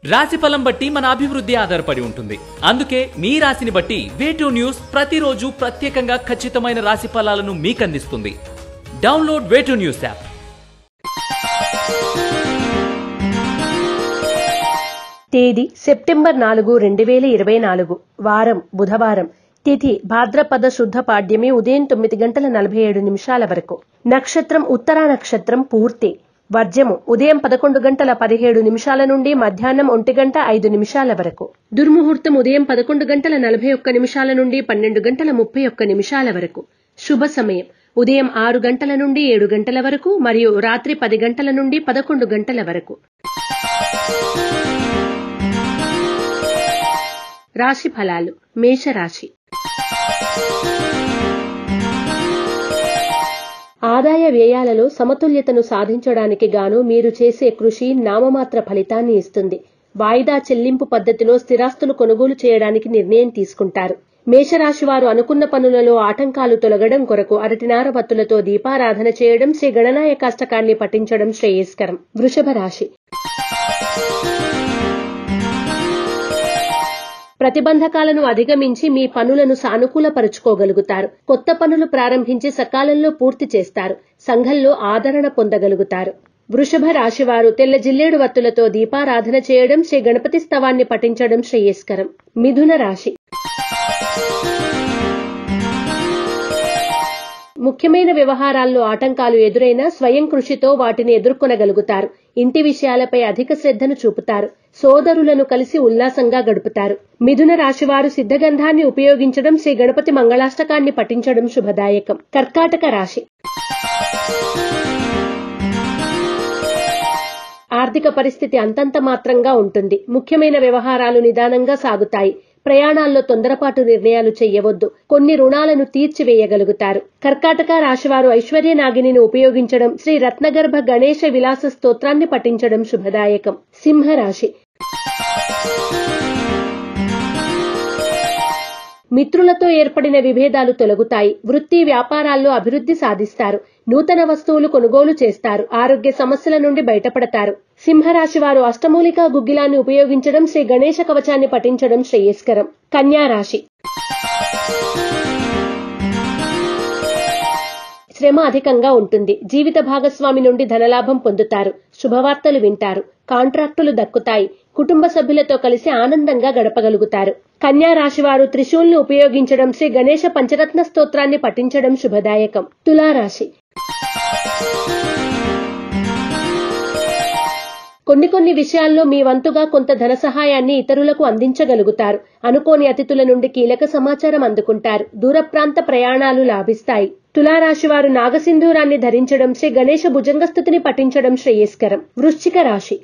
రాశిఫలం బట్టి మన అభివృద్ధి ఆధారపడి ఉంటుంది. అందుకే మీ రాశిని బట్టి వే2 న్యూస్ ప్రతిరోజు ప్రత్యేకంగా ఖచ్చితమైన రాశి ఫలాలను మీకు అందిస్తుంది. Download Way2 News app. తేదీ సెప్టెంబర్ 4, 2024. వారం బుధవారం. తిథి భాద్రపద శుద్ధ పాడ్యమి ఉదయం 9:47 వరకు. నక్షత్రం ఉత్తరా నక్షత్రం పూర్తి. వర్జము ఉదయం 11:17 నుండి మధ్యాహ్నం 1:05 వరకు. దుర్ముహూర్తం ఉదయం 11:41 నుండి 12:31 వరకు. శుభ సమయం ఉదయం 6 గంటల నుండి 7 గంటల వరకు మరియు రాత్రి 10 గంటల నుండి 11 గంటల వరకు. రాశి ఫలాలు. మేషరాశి. ఆదాయ వ్యయాలలో సమతుల్యతను సాధించడానికి గాను మీరు చేసే కృషి నామమాత్ర ఫలితాన్ని ఇస్తుంది. వాయిదా చెల్లింపు పద్ధతిలో స్థిరాస్తులు కొనుగోలు చేయడానికి నిర్ణయం తీసుకుంటారు. మేషరాశి వారు అనుకున్న పనులలో ఆటంకాలు తొలగడం కొరకు అరటినార వత్తులతో దీపారాధన చేయడం, శ్రీ గణనాయకాష్టకాన్ని పఠించడం శ్రేయస్కరం. వృషభ రాశి. ప్రతిబంధకాలను అధిగమించి మీ పనులను సానుకూలపరుచుకోగలుగుతారు. కొత్త పనులు ప్రారంభించి సకాలంలో పూర్తి చేస్తారు. సంఘంలో ఆదరణ పొందగలుగుతారు. వృషభ రాశివారు తెల్ల జిల్లేడు వత్తులతో దీపారాధన చేయడం, శ్రీ గణపతి స్తవాన్ని పఠించడం శ్రేయస్కరం. మిథున రాశి. ముఖ్యమైన వ్యవహారాల్లో ఆటంకాలు ఎదురైనా స్వయం కృషితో వాటిని ఎదుర్కొనగలుగుతారు. ఇంటి విషయాలపై అధిక శ్రద్ధను చూపుతారు. సోదరులను కలిసి ఉల్లాసంగా గడుపుతారు. మిథున రాశివారు సిద్ధగంధాన్ని ఉపయోగించడం, శ్రీ గణపతి మంగళాష్టకాన్ని పఠించడం శుభదాయకం. కర్కాటక రాశి. ఆర్థిక పరిస్థితి అంతంత మాత్రంగా ఉంటుంది. ముఖ్యమైన వ్యవహారాలు నిదానంగా సాగుతాయి. ప్రయాణాల్లో తొందరపాటు నిర్ణయాలు చెయ్యవద్దు. కొన్ని రుణాలను తీర్చివేయగలుగుతారు. కర్కాటక రాశివారు ఐశ్వర్య నాగిని ఉపయోగించడం, శ్రీ రత్నగర్భ గణేశ విలాస స్తోత్రాన్ని పఠించడం శుభదాయకం. సింహరాశి. మిత్రులతో ఏర్పడిన విభేదాలు తొలగుతాయి. వృత్తి వ్యాపారాల్లో అభివృద్ధి సాధిస్తారు. నూతన వస్తువులు కొనుగోలు చేస్తారు. ఆరోగ్య సమస్యల నుండి బయటపడతారు. సింహరాశి వారు అష్టమూలికా గుగ్గిలాన్ని ఉపయోగించడం, శ్రీ గణేశ కవచాన్ని పఠించడం శ్రేయస్కరం. కన్యా రాశి. శ్రమ అధికంగా ఉంటుంది. జీవిత భాగస్వామి నుండి ధనలాభం పొందుతారు. శుభవార్తలు వింటారు. కాంట్రాక్టులు దక్కుతాయి. కుటుంబ సభ్యులతో కలిసి ఆనందంగా గడపగలుగుతారు. కన్యా రాశివారు త్రిశూల్ని ఉపయోగించడం, శ్రీ గణేశ పంచరత్న స్తోత్రాన్ని పఠించడం శుభదాయకం. తులారాశి. కొన్ని విషయాల్లో మీ వంతుగా కొంత ధన సహాయాన్ని ఇతరులకు అందించగలుగుతారు. అనుకోని అతిథుల నుండి కీలక సమాచారం అందుకుంటారు. దూర ప్రాంత ప్రయాణాలు లాభిస్తాయి. తులారాశి వారు నాగసింధూరాన్ని ధరించడం, శ్రీ గణేశ భుజంగస్థుతిని పఠించడం శ్రేయస్కరం. వృశ్చిక రాశి.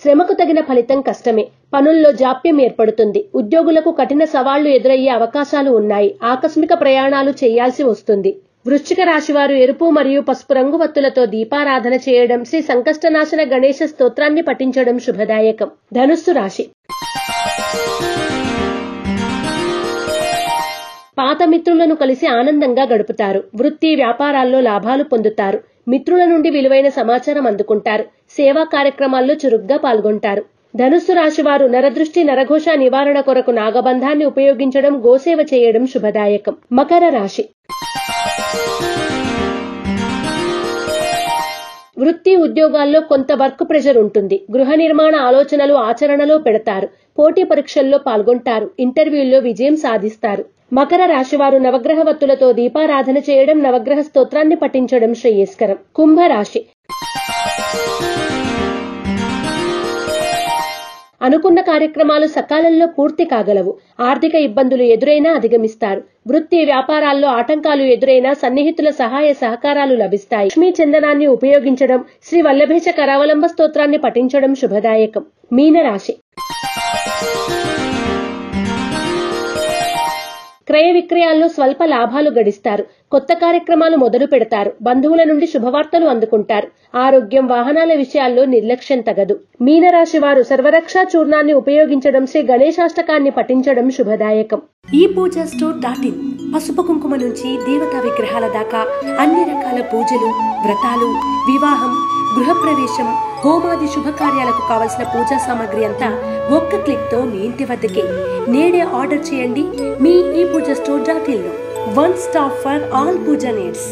శ్రమకు తగిన ఫలితం కష్టమే. పనుల్లో జాప్యం ఏర్పడుతుంది. ఉద్యోగులకు కఠిన సవాళ్లు ఎదురయ్యే అవకాశాలు ఉన్నాయి. ఆకస్మిక ప్రయాణాలు చేయాల్సి వస్తుంది. వృశ్చిక రాశివారు ఎరుపు మరియు పసుపు రంగు వత్తులతో దీపారాధన చేయడం, శ్రీ సంకష్టనాశన గణేశ స్తోత్రాన్ని పఠించడం శుభదాయకం. ధనుస్సు రాశి. పాత మిత్రులను కలిసి ఆనందంగా గడుపుతారు. వృత్తి వ్యాపారాల్లో లాభాలు పొందుతారు. మిత్రుల నుండి విలువైన సమాచారం అందుకుంటారు. సేవా కార్యక్రమాల్లో చురుగ్గా పాల్గొంటారు. ధనుస్సు రాశివారు నరదృష్టి నరఘోష నివారణ కొరకు నాగబంధాన్ని ఉపయోగించడం, గోసేవ చేయడం శుభదాయకం. మకర రాశి. వృత్తి ఉద్యోగాల్లో కొంత వర్క్ ప్రెషర్ ఉంటుంది. గృహ నిర్మాణ ఆలోచనలు ఆచరణలో పెడతారు. పోటీ పరీక్షల్లో పాల్గొంటారు. ఇంటర్వ్యూల్లో విజయం సాధిస్తారు. మకర రాశివారు నవగ్రహ వత్తులతో దీపారాధన చేయడం, నవగ్రహ స్తోత్రాన్ని పఠించడం శ్రేయస్కరం. కుంభరాశి. అనుకున్న కార్యక్రమాలు సకాలంలో పూర్తి కాగలవు. ఆర్థిక ఇబ్బందులు ఎదురైనా అధిగమిస్తారు. వృత్తి వ్యాపారాల్లో ఆటంకాలు ఎదురైనా సన్నిహితుల సహాయ సహకారాలు లభిస్తాయి. లక్ష్మీ చందనాన్ని ఉపయోగించడం, శ్రీ వల్లభేశ కరావలంబ స్తోత్రాన్ని పఠించడం శుభదాయకం. మీనరాశి. క్రయ విక్రయాల్లో స్వల్ప లాభాలు గడిస్తారు. కొత్త కార్యక్రమాలు మొదలు పెడతారు. బంధువుల నుండి శుభవార్తలు అందుకుంటారు. ఆరోగ్యం, వాహనాల విషయాల్లో నిర్లక్ష్యం తగదు. మీనరాశి వారు సర్వరక్షా చూర్ణాన్ని ఉపయోగించడం, శ్రీ గణేశాష్టకాన్ని పఠించడం శుభదాయకం. ఈ పూజా స్టోర్.in పసుపు కుంకుమ నుంచి దేవతా విగ్రహాల దాకా అన్ని రకాల పూజలు, వ్రతాలు, వివాహం, గృహప్రవేశం, హోమాది శుభకార్యాలకు కావలసిన పూజా సామాగ్రి అంతా ఒక్క క్లిక్ తో మీ ఇంటి వద్దకే. నేడే ఆర్డర్ చేయండి మీ ఈ పూజా స్టోర్.in లో. One stop for all puja needs.